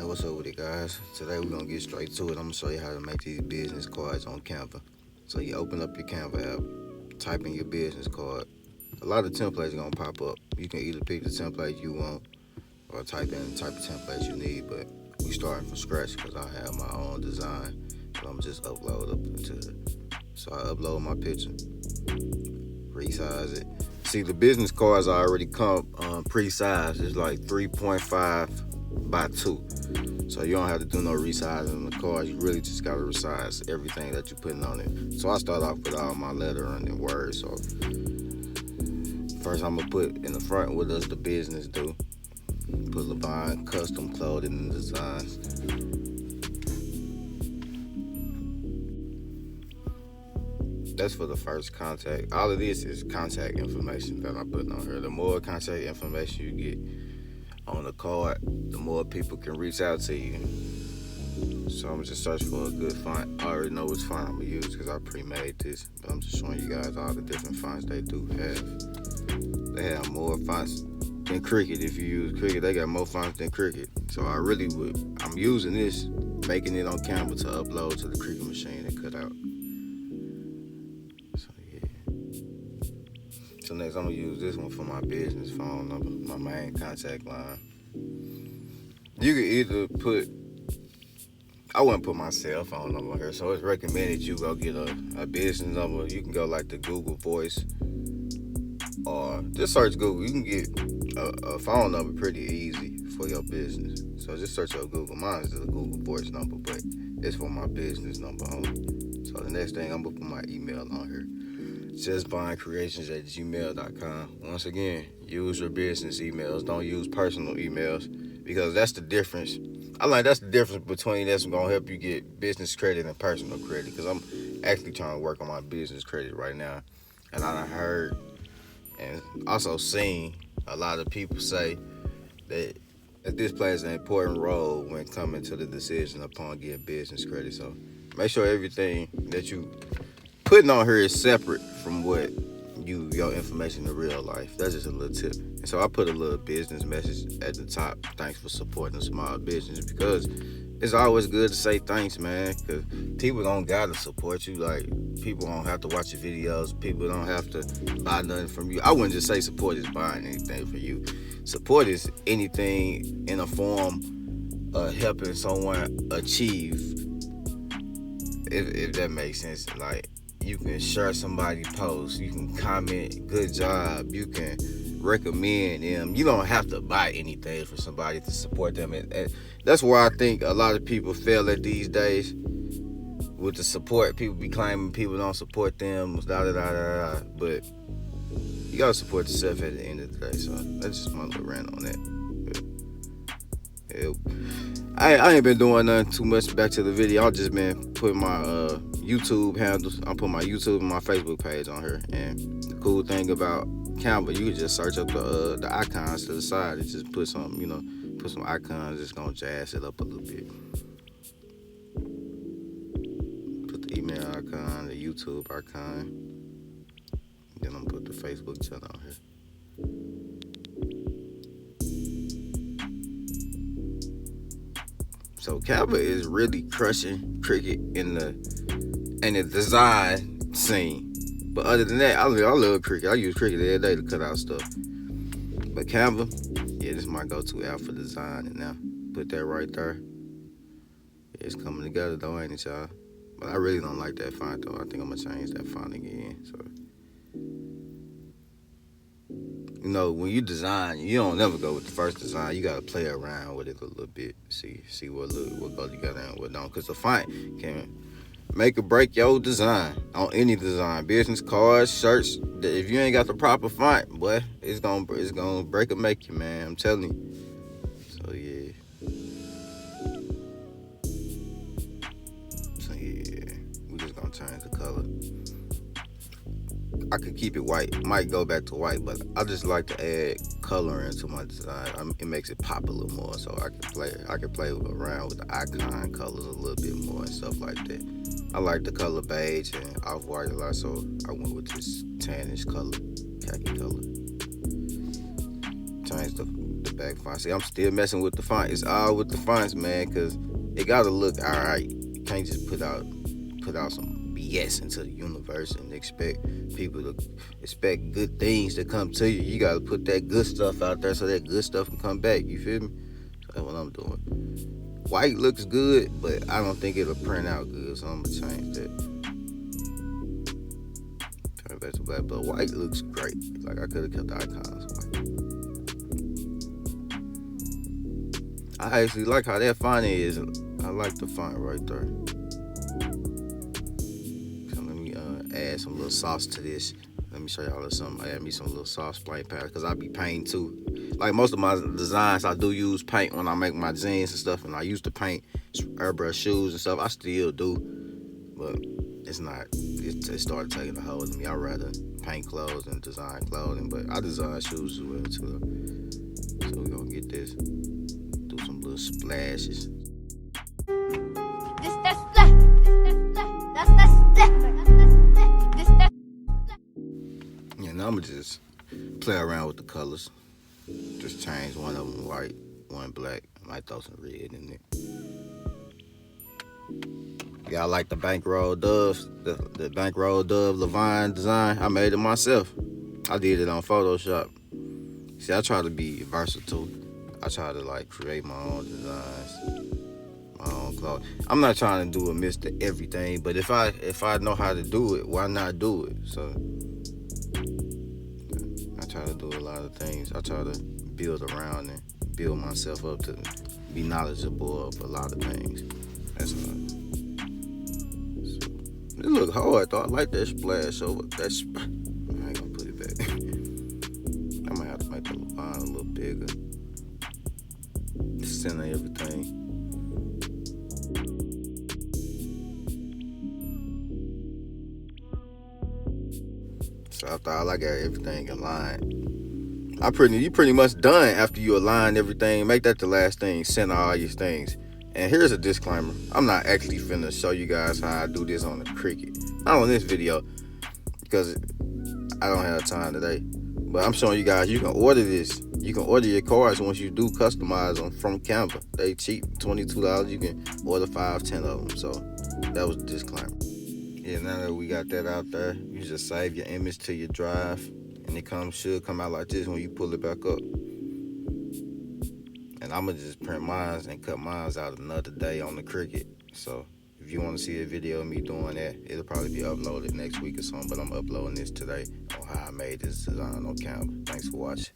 What's up with it, guys? Today we're gonna get straight to it. I'm gonna show you how to make these business cards on CANVA. So you open up your CANVA app, type in your business card. A lot of templates are gonna pop up. You can either pick the template you want or type in the type of templates you need. But we starting from scratch because I have my own design. So I'm just upload up into it. So I upload my picture, resize it. See, the business cards already come pre-sized. It's like 3.5 by 2. So you don't have to do no resizing on the cards. You really just gotta resize everything that you're putting on it. So I start off with all my lettering and words. So first I'm gonna put in the front, what does the business do? Put Levine Custom Clothing and Designs. That's for the first contact. All of this is contact information that I put on here. The more contact information you get on the card, the more people can reach out to you. So I'm just searching for a good font. I already know which font I'm gonna use because I pre-made this, but I'm just showing you guys all the different fonts they do have. They have more fonts than Cricut. If you use Cricut, they got more fonts than Cricut. So I'm using this, making it on Canva to upload to the Cricut machine and cut out. So yeah. So next I'm gonna use this one for my business phone number, my main contact line. You can either I wouldn't put my cell phone number here, so it's recommended you go get a business number. You can go like the Google Voice or just search Google. You can get a phone number pretty easy for your business. So just search your Google. Mine is the Google Voice number, but it's for my business number only. So the next thing, I'm gonna put my email on here. justbindcreations@gmail.com. Once again, use your business emails. Don't use personal emails because that's the difference. I like that's the difference between that's gonna help you get business credit and personal credit. Because I'm actually trying to work on my business credit right now, and I done heard and also seen a lot of people say that this plays an important role when coming to the decision upon getting business credit. So make sure everything that you putting on here is separate from what your information in real life. That's just a little tip. And so I put a little business message at the top. Thanks for supporting small business, because it's always good to say thanks, man, because people don't gotta support you. Like, people don't have to watch your videos. People don't have to buy nothing from you. I wouldn't just say support is buying anything from you. Support is anything in a form of helping someone achieve, if that makes sense. Like, you can share somebody's post, you can comment, good job, you can recommend them. You don't have to buy anything for somebody to support them. And that's where I think a lot of people fail at these days with the support. People be claiming people don't support them, but you gotta support yourself at the end of the day. So that's just my little rant on that. I ain't been doing nothing too much. Back to the video. I've just been putting my YouTube handles. I put my YouTube and my Facebook page on here. And the cool thing about Canva, you can just search up the icons to the side and just put some icons. It's gonna jazz it up a little bit. Put the email icon, the YouTube icon. Then I'm gonna put the Facebook channel on here. So Canva is really crushing Cricut in the design scene. But other than that, I love Cricut. I use Cricut every day to cut out stuff. But Canva, yeah, this is my go-to app for design. And now, put that right there. Yeah, it's coming together though, ain't it, y'all? But I really don't like that font though. I think I'm gonna change that font again. So, you know, when you design, you don't never go with the first design. You gotta play around with it a little bit. See what go together and what don't. Cause the font can make or break your design on any design. Business cards, shirts. If you ain't got the proper font, boy, it's gonna break or make you, man. I'm telling you. So yeah. We just gonna change the color. I could keep it white. Might go back to white, but I just like to add color into my design. It makes it pop a little more, so I can play around with the icon colors a little bit more and stuff like that. I like the color beige and off-white a lot, so I went with this tannish color, khaki color. Change the back font. See, I'm still messing with the font. It's all with the fonts, man, because it gotta look all right. You can't just put out some BS into the universe and expect people to expect good things to come to you. You gotta put that good stuff out there so that good stuff can come back. You feel me? So that's what I'm doing. White looks good, but I don't think it'll print out good, so I'm gonna change that. Turn it back to black, but white looks great. Like I could have kept the icons white. I actually like how that font is. I like the font right there. So let me add some little sauce to this. Let me show y'all something. Add me some little sauce flame powder, because I be painting too. Like most of my designs, I do use paint when I make my jeans and stuff, and I used to paint airbrush shoes and stuff. I still do, but it's not. It started taking a hold of me. I'd rather paint clothes than design clothing, but I design shoes as well too. So we're gonna get this, do some little splashes. Yeah, now I'm gonna just play around with the colors. Just change one of them white, one black. I might throw some red in it. Yeah, I like the bankroll doves, the bankroll dove Levine design. I made it myself. I did it on Photoshop. See, I try to be versatile. I try to like create my own designs, my own clothes. I'm not trying to do a Mr. Everything, but if I know how to do it, why not do it? So I try to do a lot of things. I try to build around and build myself up to be knowledgeable of a lot of things. That's all. So, it look hard though. I like that splash over that. I ain't gonna put it back. I might have to make the line a little bigger. Center everything. So after I got everything aligned, you pretty much done after you align everything. Make that the last thing. Center all your things. And here's a disclaimer. I'm not actually finna show you guys how I do this on the Cricut. Not on this video, because I don't have time today. But I'm showing you guys you can order this. You can order your cards once you do customize them from CANVA. They cheap, $22. You can order 5, 10 of them. So that was the disclaimer. Yeah, now that we got that out there, you just save your image to your drive, and it should come out like this when you pull it back up. And I'm gonna just print mine and cut mine out another day on the Cricut. So if you want to see a video of me doing that, it'll probably be uploaded next week or something. But I'm uploading this today on how I made this design on CANVA. Thanks for watching.